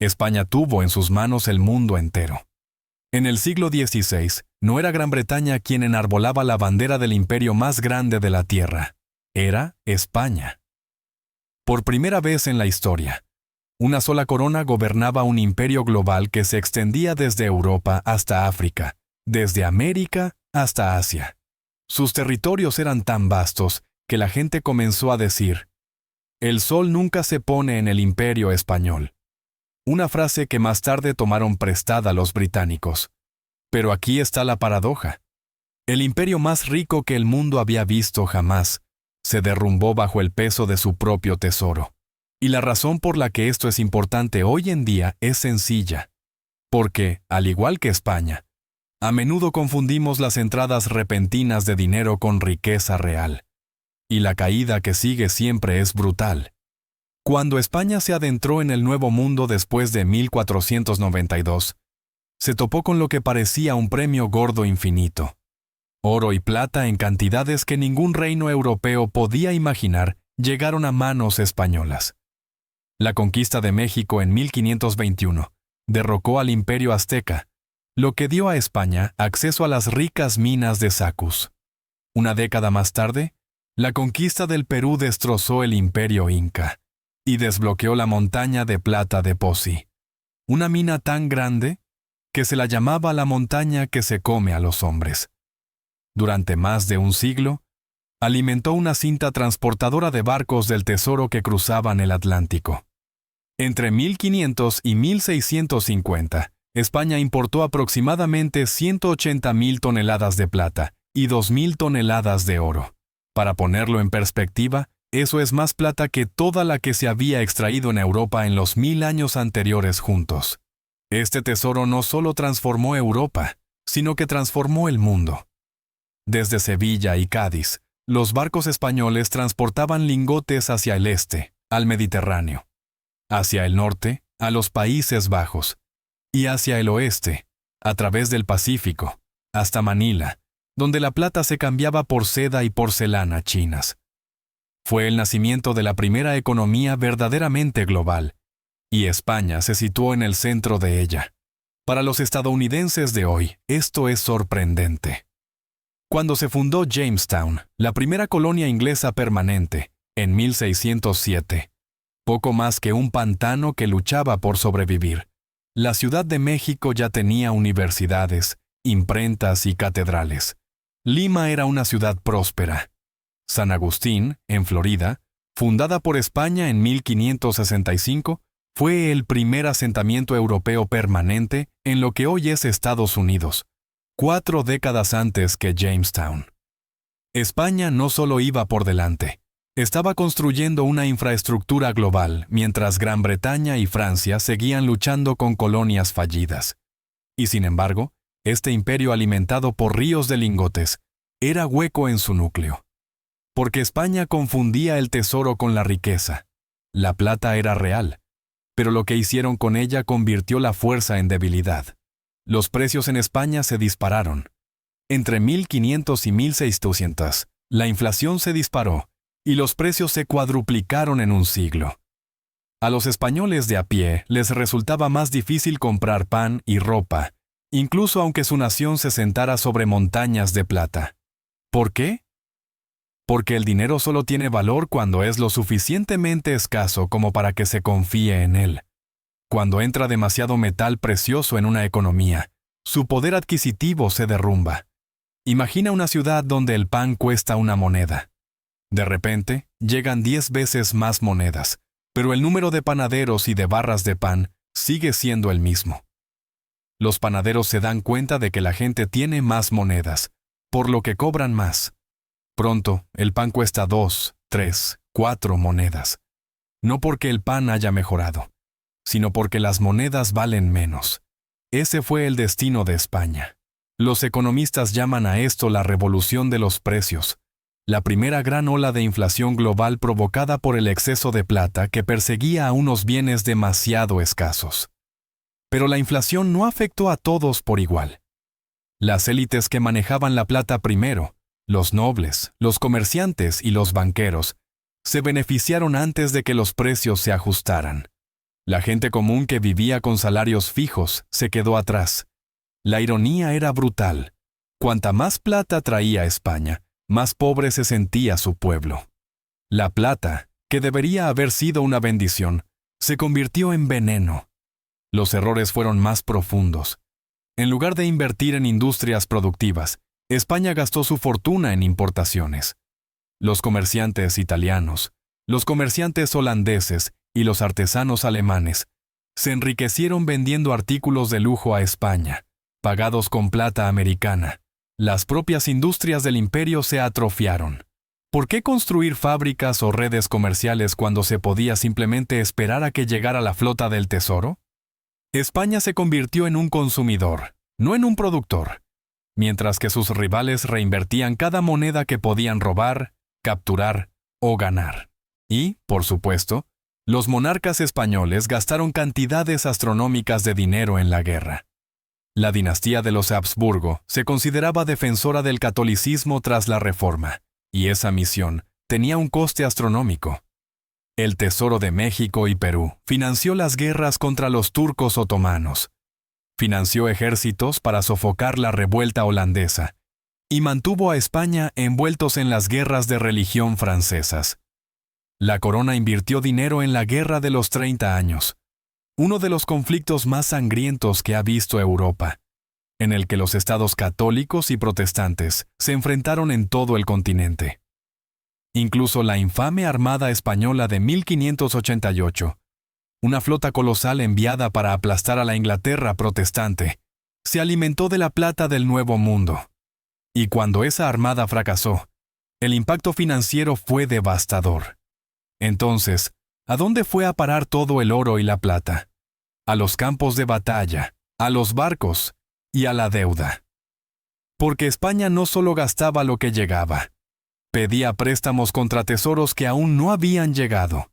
España tuvo en sus manos el mundo entero. En el siglo XVI, no era Gran Bretaña quien enarbolaba la bandera del imperio más grande de la tierra. Era España. Por primera vez en la historia, una sola corona gobernaba un imperio global que se extendía desde Europa hasta África, desde América hasta Asia. Sus territorios eran tan vastos que la gente comenzó a decir: «El sol nunca se pone en el imperio español». Una frase que más tarde tomaron prestada los británicos. Pero aquí está la paradoja. El imperio más rico que el mundo había visto jamás se derrumbó bajo el peso de su propio tesoro. Y la razón por la que esto es importante hoy en día es sencilla. Porque, al igual que España, a menudo confundimos las entradas repentinas de dinero con riqueza real. Y la caída que sigue siempre es brutal. Cuando España se adentró en el Nuevo Mundo después de 1492, se topó con lo que parecía un premio gordo infinito. Oro y plata en cantidades que ningún reino europeo podía imaginar llegaron a manos españolas. La conquista de México en 1521 derrocó al Imperio Azteca, lo que dio a España acceso a las ricas minas de Sacus. Una década más tarde, la conquista del Perú destrozó el Imperio Inca y desbloqueó la montaña de plata de Pocí, una mina tan grande que se la llamaba la montaña que se come a los hombres. Durante más de un siglo, alimentó una cinta transportadora de barcos del tesoro que cruzaban el Atlántico. Entre 1500 y 1650, España importó aproximadamente 180,000 toneladas de plata y 2,000 toneladas de oro. Para ponerlo en perspectiva, eso es más plata que toda la que se había extraído en Europa en los 1000 años anteriores juntos. Este tesoro no solo transformó Europa, sino que transformó el mundo. Desde Sevilla y Cádiz, los barcos españoles transportaban lingotes hacia el este, al Mediterráneo, hacia el norte, a los Países Bajos, y hacia el oeste, a través del Pacífico, hasta Manila, donde la plata se cambiaba por seda y porcelana chinas. Fue el nacimiento de la primera economía verdaderamente global, y España se situó en el centro de ella. Para los estadounidenses de hoy, esto es sorprendente. Cuando se fundó Jamestown, la primera colonia inglesa permanente, en 1607, poco más que un pantano que luchaba por sobrevivir, la Ciudad de México ya tenía universidades, imprentas y catedrales. Lima era una ciudad próspera. San Agustín, en Florida, fundada por España en 1565, fue el primer asentamiento europeo permanente en lo que hoy es Estados Unidos, 4 décadas antes que Jamestown. España no solo iba por delante, estaba construyendo una infraestructura global mientras Gran Bretaña y Francia seguían luchando con colonias fallidas. Y sin embargo, este imperio alimentado por ríos de lingotes era hueco en su núcleo. Porque España confundía el tesoro con la riqueza. La plata era real, pero lo que hicieron con ella convirtió la fuerza en debilidad. Los precios en España se dispararon. Entre 1500 y 1600, la inflación se disparó y los precios se cuadruplicaron en un siglo. A los españoles de a pie les resultaba más difícil comprar pan y ropa, incluso aunque su nación se sentara sobre montañas de plata. ¿Por qué? Porque el dinero solo tiene valor cuando es lo suficientemente escaso como para que se confíe en él. Cuando entra demasiado metal precioso en una economía, su poder adquisitivo se derrumba. Imagina una ciudad donde el pan cuesta una moneda. De repente, llegan 10 veces más monedas, pero el número de panaderos y de barras de pan sigue siendo el mismo. Los panaderos se dan cuenta de que la gente tiene más monedas, por lo que cobran más. Pronto, el pan cuesta 2, 3, 4 monedas. No porque el pan haya mejorado, sino porque las monedas valen menos. Ese fue el destino de España. Los economistas llaman a esto la revolución de los precios, la primera gran ola de inflación global provocada por el exceso de plata que perseguía a unos bienes demasiado escasos. Pero la inflación no afectó a todos por igual. Las élites que manejaban la plata primero, los nobles, los comerciantes y los banqueros, se beneficiaron antes de que los precios se ajustaran. La gente común que vivía con salarios fijos se quedó atrás. La ironía era brutal. Cuanta más plata traía España, más pobre se sentía su pueblo. La plata, que debería haber sido una bendición, se convirtió en veneno. Los errores fueron más profundos. En lugar de invertir en industrias productivas, España gastó su fortuna en importaciones. Los comerciantes italianos, los comerciantes holandeses y los artesanos alemanes se enriquecieron vendiendo artículos de lujo a España, pagados con plata americana. Las propias industrias del imperio se atrofiaron. ¿Por qué construir fábricas o redes comerciales cuando se podía simplemente esperar a que llegara la flota del tesoro? España se convirtió en un consumidor, no en un productor, mientras que sus rivales reinvertían cada moneda que podían robar, capturar o ganar. Y, por supuesto, los monarcas españoles gastaron cantidades astronómicas de dinero en la guerra. La dinastía de los Habsburgo se consideraba defensora del catolicismo tras la Reforma, y esa misión tenía un coste astronómico. El Tesoro de México y Perú financió las guerras contra los turcos otomanos, financió ejércitos para sofocar la revuelta holandesa y mantuvo a España envueltos en las guerras de religión francesas. La corona invirtió dinero en la Guerra de los 30 años, uno de los conflictos más sangrientos que ha visto Europa, en el que los estados católicos y protestantes se enfrentaron en todo el continente. Incluso la infame Armada Española de 1588, una flota colosal enviada para aplastar a la Inglaterra protestante, se alimentó de la plata del Nuevo Mundo. Y cuando esa armada fracasó, el impacto financiero fue devastador. Entonces, ¿a dónde fue a parar todo el oro y la plata? A los campos de batalla, a los barcos y a la deuda. Porque España no solo gastaba lo que llegaba, pedía préstamos contra tesoros que aún no habían llegado.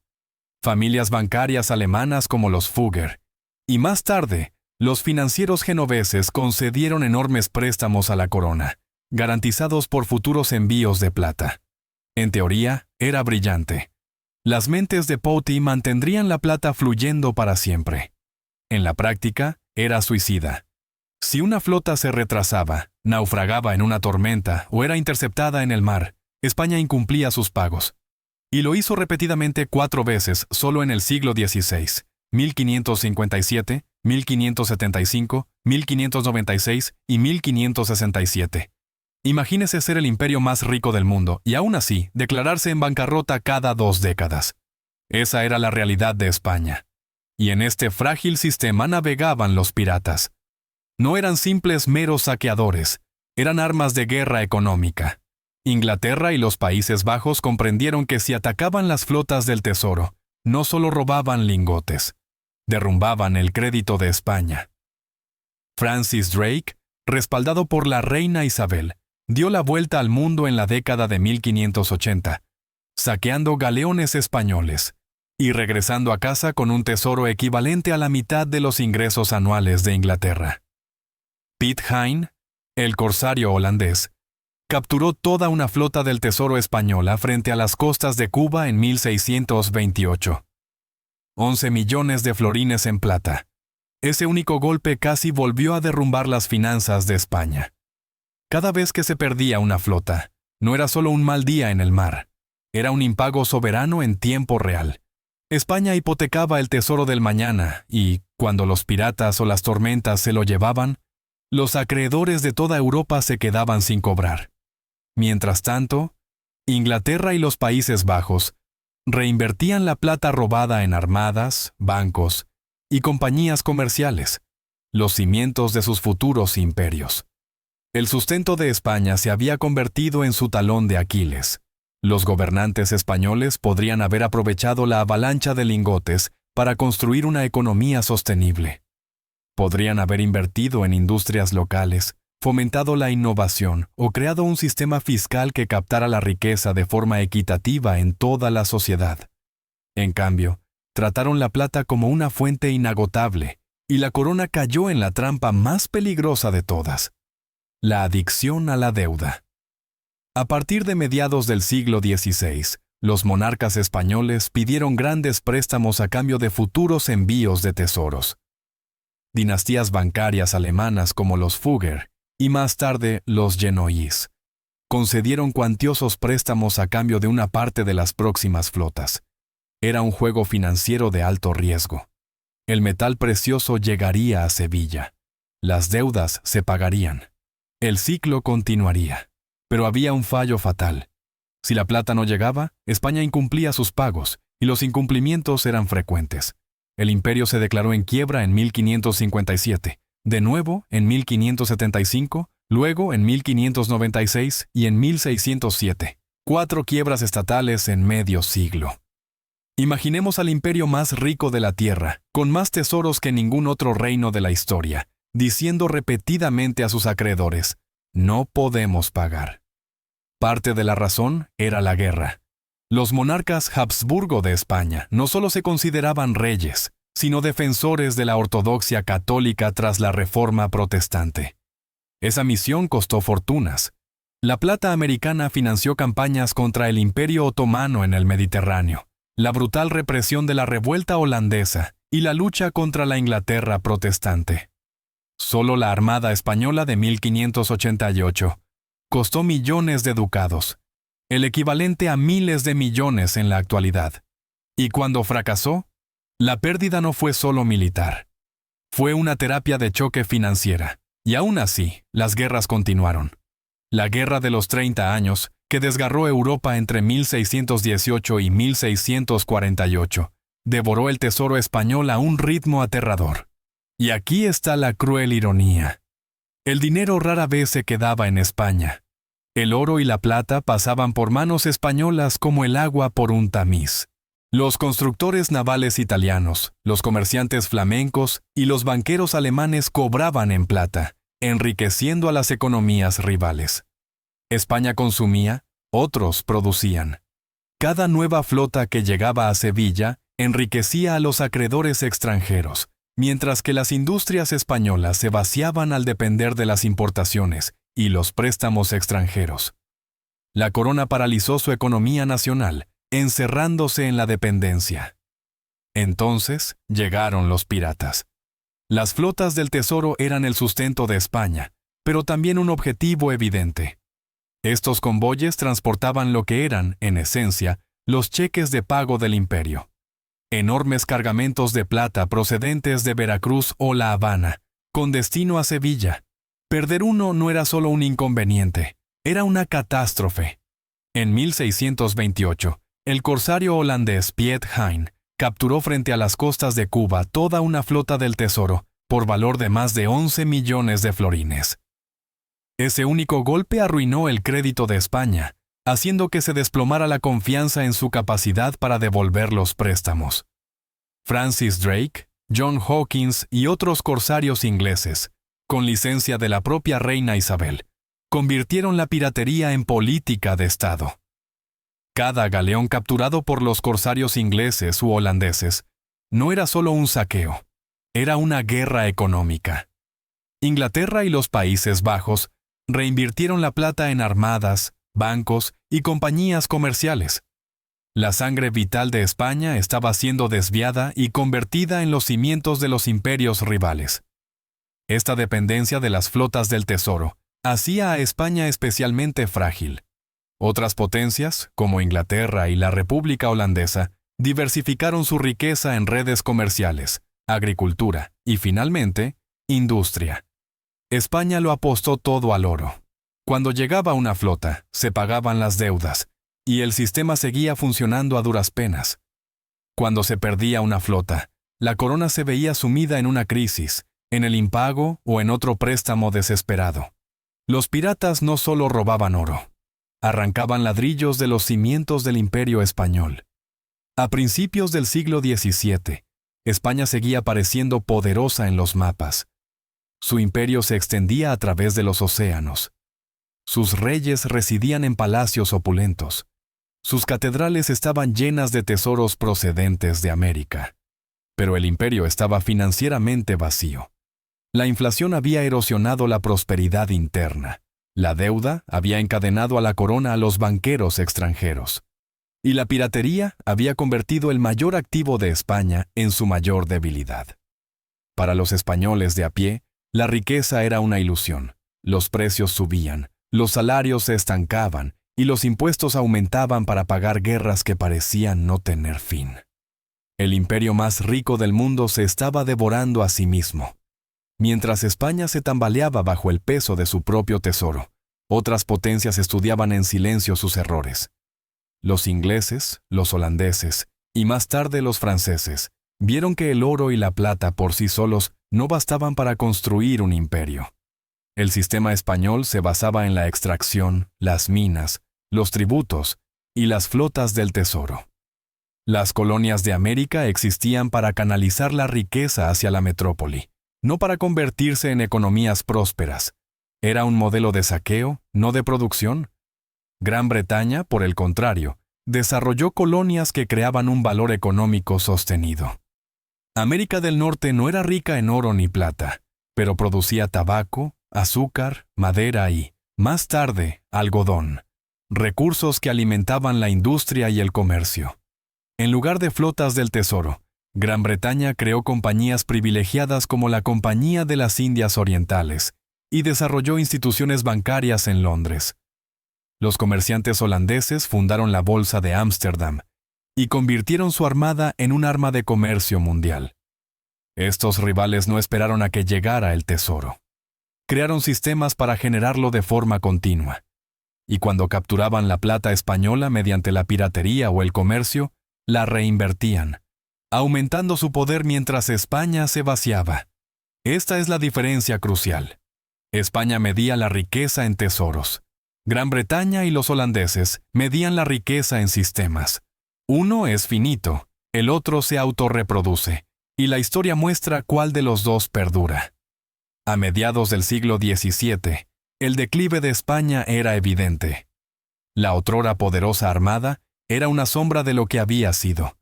Familias bancarias alemanas como los Fugger, y más tarde, los financieros genoveses concedieron enormes préstamos a la corona, garantizados por futuros envíos de plata. En teoría, era brillante. Las mentes de Pouty mantendrían la plata fluyendo para siempre. En la práctica, era suicida. Si una flota se retrasaba, naufragaba en una tormenta o era interceptada en el mar, España incumplía sus pagos. Y lo hizo repetidamente 4 veces solo en el siglo XVI, 1557, 1575, 1596 y 1567. Imagínese ser el imperio más rico del mundo y aún así declararse en bancarrota cada 2 décadas. Esa era la realidad de España. Y en este frágil sistema navegaban los piratas. No eran simples meros saqueadores, eran armas de guerra económica. Inglaterra y los Países Bajos comprendieron que si atacaban las flotas del tesoro, no solo robaban lingotes, derrumbaban el crédito de España. Francis Drake, respaldado por la reina Isabel, dio la vuelta al mundo en la década de 1580, saqueando galeones españoles y regresando a casa con un tesoro equivalente a la mitad de los ingresos anuales de Inglaterra. Piet Hein, el corsario holandés, capturó toda una flota del tesoro española frente a las costas de Cuba en 1628. 11 millones de florines en plata. Ese único golpe casi volvió a derrumbar las finanzas de España. Cada vez que se perdía una flota, no era solo un mal día en el mar, era un impago soberano en tiempo real. España hipotecaba el tesoro del mañana y, cuando los piratas o las tormentas se lo llevaban, los acreedores de toda Europa se quedaban sin cobrar. Mientras tanto, Inglaterra y los Países Bajos reinvertían la plata robada en armadas, bancos y compañías comerciales, los cimientos de sus futuros imperios. El sustento de España se había convertido en su talón de Aquiles. Los gobernantes españoles podrían haber aprovechado la avalancha de lingotes para construir una economía sostenible. Podrían haber invertido en industrias locales, fomentado la innovación o creado un sistema fiscal que captara la riqueza de forma equitativa en toda la sociedad. En cambio, trataron la plata como una fuente inagotable, y la corona cayó en la trampa más peligrosa de todas: la adicción a la deuda. A partir de mediados del siglo XVI, Los monarcas españoles pidieron grandes préstamos a cambio de futuros envíos de tesoros. Dinastías bancarias alemanas como los Fugger y más tarde los Genoese concedieron cuantiosos préstamos a cambio de una parte de las próximas flotas. Era un juego financiero de alto riesgo. El metal precioso llegaría a Sevilla. Las deudas se pagarían. El ciclo continuaría. Pero había un fallo fatal. Si la plata no llegaba, España incumplía sus pagos, y los incumplimientos eran frecuentes. El imperio se declaró en quiebra en 1557, de nuevo en 1575, luego en 1596 y en 1607. 4 quiebras estatales en medio siglo. Imaginemos al imperio más rico de la tierra, con más tesoros que ningún otro reino de la historia, diciendo repetidamente a sus acreedores: no podemos pagar. Parte de la razón era la guerra. Los monarcas Habsburgo de España no solo se consideraban reyes, sino defensores de la ortodoxia católica tras la Reforma protestante. Esa misión costó fortunas. La plata americana financió campañas contra el Imperio Otomano en el Mediterráneo, la brutal represión de la revuelta holandesa y la lucha contra la Inglaterra protestante. Solo la Armada Española de 1588 costó millones de ducados, el equivalente a miles de millones en la actualidad. Y cuando fracasó, la pérdida no fue solo militar. Fue una terapia de choque financiera, y aún así, las guerras continuaron. La Guerra de los 30 años, que desgarró Europa entre 1618 y 1648, devoró el tesoro español a un ritmo aterrador. Y aquí está la cruel ironía. El dinero rara vez se quedaba en España. El oro y la plata pasaban por manos españolas como el agua por un tamiz. Los constructores navales italianos, los comerciantes flamencos y los banqueros alemanes cobraban en plata, enriqueciendo a las economías rivales. España consumía, otros producían. Cada nueva flota que llegaba a Sevilla enriquecía a los acreedores extranjeros, mientras que las industrias españolas se vaciaban al depender de las importaciones y los préstamos extranjeros. La corona paralizó su economía nacional, encerrándose en la dependencia. Entonces llegaron los piratas. Las flotas del tesoro eran el sustento de España, pero también un objetivo evidente. Estos convoyes transportaban lo que eran, en esencia, los cheques de pago del imperio. Enormes cargamentos de plata procedentes de Veracruz o La Habana, con destino a Sevilla. Perder uno no era solo un inconveniente, era una catástrofe. En 1628, el corsario holandés Piet Hein capturó frente a las costas de Cuba toda una flota del tesoro, por valor de más de 11 millones de florines. Ese único golpe arruinó el crédito de España, haciendo que se desplomara la confianza en su capacidad para devolver los préstamos. Francis Drake, John Hawkins y otros corsarios ingleses, con licencia de la propia reina Isabel, convirtieron la piratería en política de Estado. Cada galeón capturado por los corsarios ingleses u holandeses no era solo un saqueo, era una guerra económica. Inglaterra y los Países Bajos reinvirtieron la plata en armadas, bancos y compañías comerciales. La sangre vital de España estaba siendo desviada y convertida en los cimientos de los imperios rivales. Esta dependencia de las flotas del tesoro hacía a España especialmente frágil. Otras potencias, como Inglaterra y la República Holandesa, diversificaron su riqueza en redes comerciales, agricultura y, finalmente, industria. España lo apostó todo al oro. Cuando llegaba una flota, se pagaban las deudas, y el sistema seguía funcionando a duras penas. Cuando se perdía una flota, la corona se veía sumida en una crisis, en el impago o en otro préstamo desesperado. Los piratas no solo robaban oro, arrancaban ladrillos de los cimientos del imperio español. A principios del siglo XVII, España seguía pareciendo poderosa en los mapas. Su imperio se extendía a través de los océanos. Sus reyes residían en palacios opulentos. Sus catedrales estaban llenas de tesoros procedentes de América. Pero el imperio estaba financieramente vacío. La inflación había erosionado la prosperidad interna. La deuda había encadenado a la corona a los banqueros extranjeros. y la piratería había convertido el mayor activo de España en su mayor debilidad. Para los españoles de a pie, la riqueza era una ilusión. Los precios subían, los salarios se estancaban y los impuestos aumentaban para pagar guerras que parecían no tener fin. El imperio más rico del mundo se estaba devorando a sí mismo. Mientras España se tambaleaba bajo el peso de su propio tesoro, otras potencias estudiaban en silencio sus errores. Los ingleses, los holandeses y más tarde los franceses vieron que el oro y la plata por sí solos no bastaban para construir un imperio. El sistema español se basaba en la extracción, las minas, los tributos y las flotas del tesoro. Las colonias de América existían para canalizar la riqueza hacia la metrópoli, no para convertirse en economías prósperas. Era un modelo de saqueo, no de producción. Gran Bretaña, por el contrario, desarrolló colonias que creaban un valor económico sostenido. América del Norte no era rica en oro ni plata, pero producía tabaco, azúcar, madera y, más tarde, algodón, recursos que alimentaban la industria y el comercio. En lugar de flotas del tesoro, Gran Bretaña creó compañías privilegiadas como la Compañía de las Indias Orientales y desarrolló instituciones bancarias en Londres. Los comerciantes holandeses fundaron la Bolsa de Ámsterdam y convirtieron su armada en un arma de comercio mundial. Estos rivales no esperaron a que llegara el tesoro. Crearon sistemas para generarlo de forma continua. Y cuando capturaban la plata española mediante la piratería o el comercio, la reinvertían, aumentando su poder mientras España se vaciaba. Esta es la diferencia crucial. España medía la riqueza en tesoros. Gran Bretaña y los holandeses medían la riqueza en sistemas. Uno es finito, el otro se autorreproduce, y la historia muestra cuál de los dos perdura. A mediados del siglo XVII, el declive de España era evidente. La otrora poderosa armada era una sombra de lo que había sido.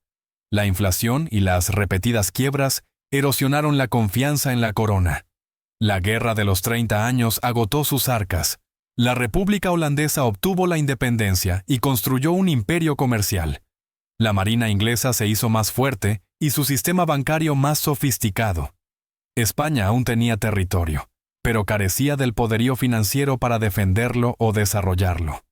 La inflación y las repetidas quiebras erosionaron la confianza en la corona. La Guerra de los 30 años agotó sus arcas. La República Holandesa obtuvo la independencia y construyó un imperio comercial. La marina inglesa se hizo más fuerte y su sistema bancario más sofisticado. España aún tenía territorio, pero carecía del poderío financiero para defenderlo o desarrollarlo.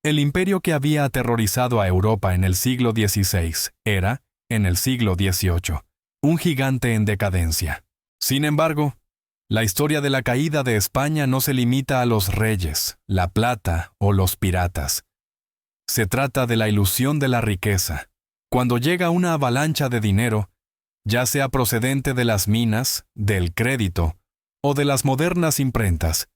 El imperio que había aterrorizado a Europa en el siglo XVI era, en el siglo XVIII, un gigante en decadencia. Sin embargo, la historia de la caída de España no se limita a los reyes, la plata o los piratas. Se trata de la ilusión de la riqueza. Cuando llega una avalancha de dinero, ya sea procedente de las minas, del crédito o de las modernas imprentas,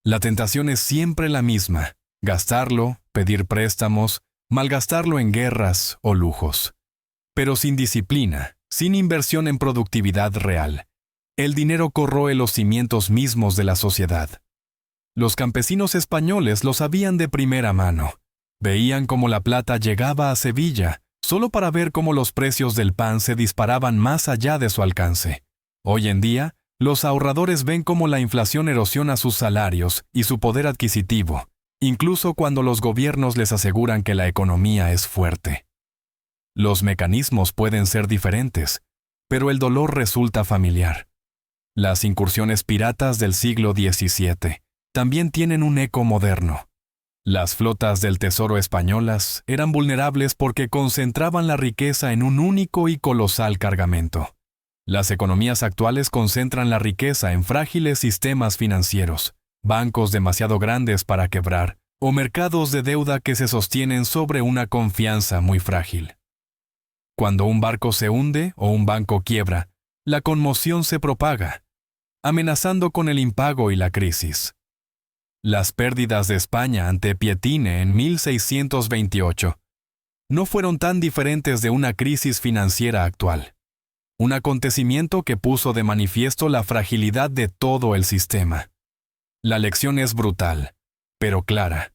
la tentación es siempre la misma: gastarlo, pedir préstamos, malgastarlo en guerras o lujos. Pero sin disciplina, sin inversión en productividad real, el dinero corroe los cimientos mismos de la sociedad. Los campesinos españoles lo sabían de primera mano. Veían cómo la plata llegaba a Sevilla, solo para ver cómo los precios del pan se disparaban más allá de su alcance. Hoy en día, los ahorradores ven cómo la inflación erosiona sus salarios y su poder adquisitivo, incluso cuando los gobiernos les aseguran que la economía es fuerte. Los mecanismos pueden ser diferentes, pero el dolor resulta familiar. Las incursiones piratas del siglo XVII también tienen un eco moderno. Las flotas del tesoro españolas eran vulnerables porque concentraban la riqueza en un único y colosal cargamento. Las economías actuales concentran la riqueza en frágiles sistemas financieros, bancos demasiado grandes para quebrar, o mercados de deuda que se sostienen sobre una confianza muy frágil. Cuando un barco se hunde o un banco quiebra, la conmoción se propaga, amenazando con el impago y la crisis. Las pérdidas de España ante Pietine en 1628 no fueron tan diferentes de una crisis financiera actual, un acontecimiento que puso de manifiesto la fragilidad de todo el sistema. La lección es brutal, pero clara.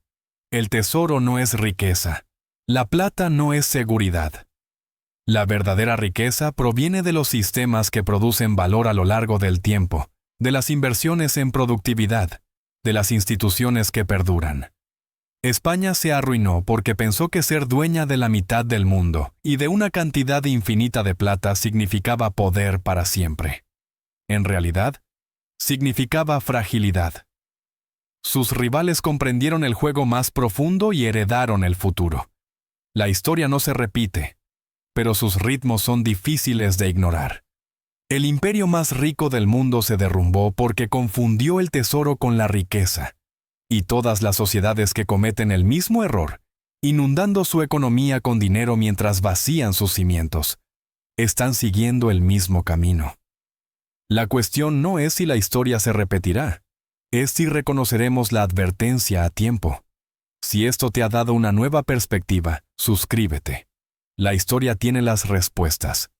El tesoro no es riqueza. La plata no es seguridad. La verdadera riqueza proviene de los sistemas que producen valor a lo largo del tiempo, de las inversiones en productividad, de las instituciones que perduran. España se arruinó porque pensó que ser dueña de la mitad del mundo y de una cantidad infinita de plata significaba poder para siempre. En realidad, significaba fragilidad. Sus rivales comprendieron el juego más profundo y heredaron el futuro. La historia no se repite, pero sus ritmos son difíciles de ignorar. El imperio más rico del mundo se derrumbó porque confundió el tesoro con la riqueza. Y todas las sociedades que cometen el mismo error, inundando su economía con dinero mientras vacían sus cimientos, están siguiendo el mismo camino. La cuestión no es si la historia se repetirá, es si reconoceremos la advertencia a tiempo. Si esto te ha dado una nueva perspectiva, suscríbete. La historia tiene las respuestas.